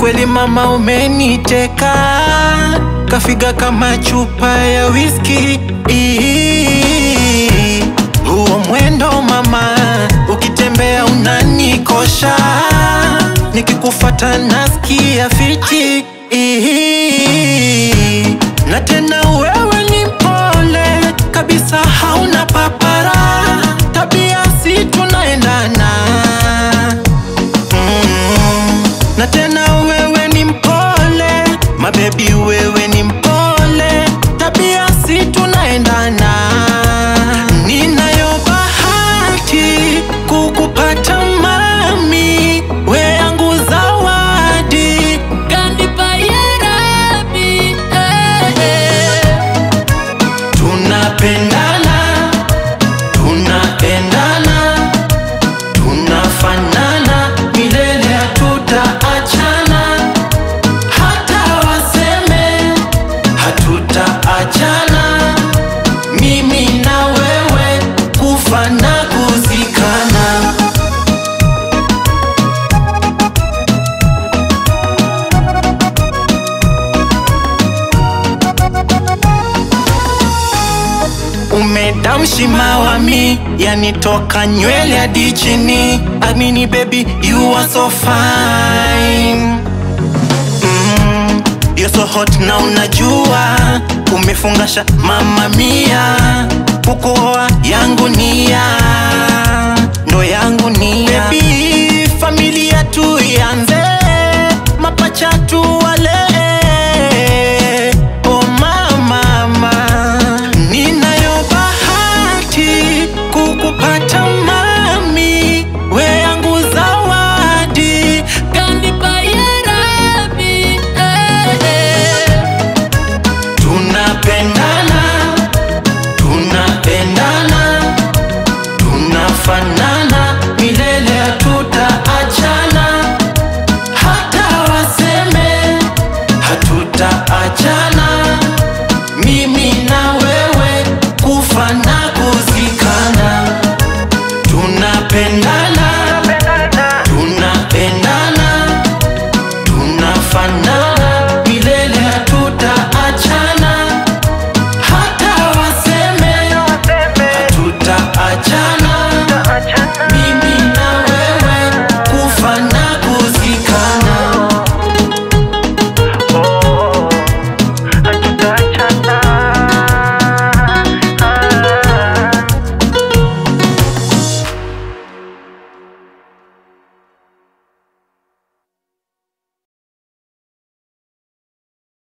Kweli mama umeniteka, kafiga kama chupa ya whisky. Huo mwendo mama, ukitembea unanikosha, nikikufuata nasikia fiti. Na tena wewe ni mpole kabisa, hauna papara, tabia si tunaendana. Na tena wewe ni mpole, my baby wewe ni mpole, tabia si tunaendana. Ninayo bahati kukupata mami, we yangu zawadi kanipa ya Rabi. Tunapendana, tunaendana, tunafanana, milele hatutaachana. Hata waseme hatutaachana, mimi na wewe kufa na kuzikana. Umedamshi mawami, yani toka nywele hadi chini. Amini baby, you are so fine. You're so hot na unajua, umefungasha mama mia. Kuko